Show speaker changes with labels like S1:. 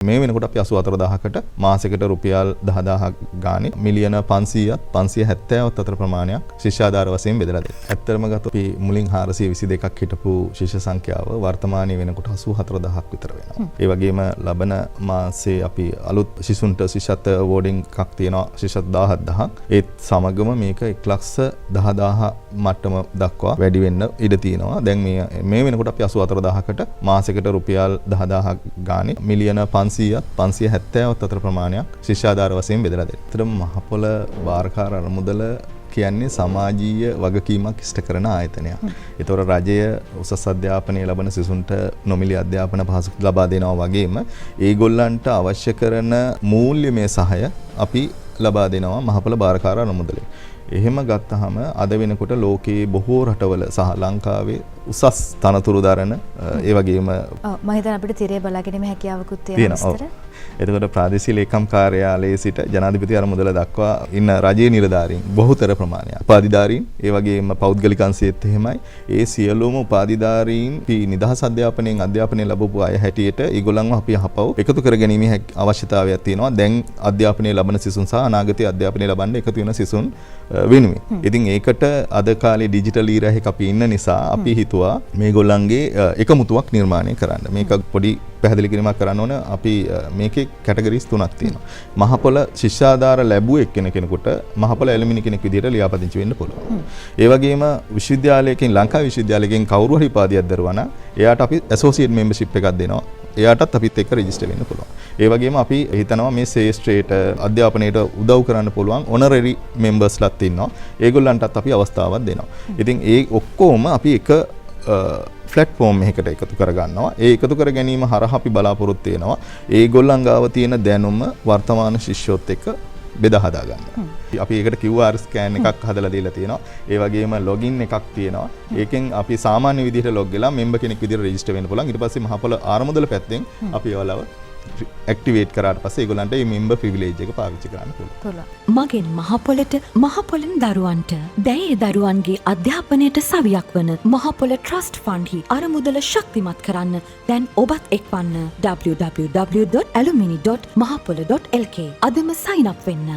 S1: මේ වෙනකොට අපි 84000කට මාසෙකට රුපියල් 10000ක් ගානේ මිලියන 500ත් 570ත් අතර ප්‍රමාණයක් ශිෂ්‍යාධාර වශයෙන් බෙදලා දෙනවා. ඇත්තටම ගත්තොත් අපි මුලින් 422ක් හිටපු ශිෂ්‍ය සංඛ්‍යාව වර්තමානයේ වෙනකොට 84000ක් විතර වෙනවා. ඒ වගේම ලබන මාසේ අපි අලුත් ශිෂ්‍යුන්ට ශිෂ්‍යත්ව අවෝඩින් එකක් තියෙනවා ශිෂ්‍යත් 17000ක්. ඒත් සමගම මේක 110000 මට්ටම දක්වා වැඩි වෙන්න ඉඩ තියෙනවා. දැන් මේ වෙනකොට අපි 84000කට මාසෙකට රුපියල් 10000ක් ගානේ මිලියන 500ත් 570ත් අතර ප්‍රමාණයක් ශිෂ්‍යාධාර වශයෙන් බෙදලා දෙනවා. ඒතරම් මහපොළ භාරකාර අරමුදල කියන්නේ සමාජීය වගකීමක් ඉෂ්ට කරන ආයතනයක්. ඒතොර රජය උසස් අධ්‍යාපනය ලබන සිසුන්ට නොමිලේ අධ්‍යාපන පහසුකම් ලබා දෙනවා වගේම ඒගොල්ලන්ට අවශ්‍ය කරන මූල්‍යමය සහාය අපි ලබා දෙනවා මහපොළ භාරකාර අරමුදලෙන්. එහෙම ගත්තහම අද වෙනකොට ලෝකයේ බොහෝ රටවල සහ ලංකාවේ උසස් තනතුරු දරන ඒ වගේම
S2: මම හිතන අපිට තිරේ බලා ගැනීම හැකියාවකුත් තියෙනවා.
S1: එතකොට ප්‍රාදේශීය ලේකම් කාර්යාලයේ සිට ජනාධිපති අරමුදල දක්වා ඉන්න රජයේ නිලධාරීන් බහුතර ප්‍රමාණයක්. උපාධිධාරීන් ඒ වගේම පෞද්ගලික අංශයේත් එහෙමයි. ඒ සියලුම උපාධිධාරීන් නිදහස් අධ්‍යාපනයෙන් අධ්‍යාපනය ලැබපු අය හැටියට ඒගොල්ලන්ව අපි අහපව එකතු කරගැනීමේ අවශ්‍යතාවයක් තියෙනවා. දැන් අධ්‍යාපනය ලබන සිසුන් සහ අනාගතයේ අධ්‍යාපනය ලබන්න එකතු වෙන සිසුන් වෙනුවෙන්. ඉතින් ඒකට අද කාලේ ඩිජිටල් ඊරා එකක අපි ඉන්න නිසා අපි හිතුවා මේගොල්ලන්ගේ එකමුතුවක් නිර්මාණය කරන්න. මේක පොඩි පැහැදිලි කිරීමක් කරන්න ඕන. අපි මේකේ කැටගරිස් 3ක් තියෙනවා. මහපොළ ශිෂ්‍යාධාර ලැබුව එක්කෙනෙකුට මහපොළ ඇලුමිනි කෙනෙක් විදිහට ලියාපදිංචි වෙන්න පුළුවන්. ඒ වගේම විශ්වවිද්‍යාලයකින් ලංකා විශ්වවිද්‍යාලයකින් කවුරු හරි උපාධියක් දරුවා නම් එයාට අපි ඇසෝසියේට් මෙම්බර්ෂිප් එකක් දෙනවා. එයාටත් අපිත් එක්ක රෙජිස්ටර් වෙන්න පුළුවන්. ඒ වගේම අපි හිතනවා මේ ශේෂ්ත්‍රයට අධ්‍යාපනයට උදව් කරන්න පුළුවන් ඔනරරි මෙම්බර්ස්ලාත් ඉන්නවා. ඒගොල්ලන්ටත් අපි අවස්ථාවක් දෙනවා. ඉතින් ඒ ඔක්කොම අපි එක ප්ලැට්ෆෝම් එකකට එකතු කරගන්නවා. ඒ එකතු කර ගැනීම හරහා අපි බලාපොරොත්තු වෙනවා ඒගොල්ලන් ගාව තියෙන දැනුම වර්තමාන ශිෂ්‍යොත් එක්ක බෙදා හදා ගන්න. අපි ඒකට QR ස්කෑන් එකක් හදලා දීලා තියෙනවා. ඒ වගේම ලොගින් එකක් තියෙනවා. ඒකෙන් අපි සාමාන්‍ය විදිහට ලොග් වෙලා මෙම්බර් කෙනෙක් විදිහට රෙජිස්ටර් වෙන්න පුළුවන්. ඊට පස්සේ මහපොළ ආරමුදල පැත්තෙන් අපි ඒවලව ඇක්ටිවේට් කරාට පස්සේ ඒගොල්ලන්ට මේ මෙම්බර් ප්‍රිවිලේජ් එක පාවිච්චි කරන්න පුළුවන්.
S3: මගෙන් මහපොළට මහපොළෙන් දරුවන්ට දැයේ දරුවන්ගේ අධ්‍යාපනයට සවියක් වන මහපොළ ට්‍රස්ට් ෆන්ඩ් හි අරමුදල ශක්තිමත් කරන්න දැන් ඔබත් එක්වන්න www.alumini.mahapola.lk අදම සයින් අප් වෙන්න.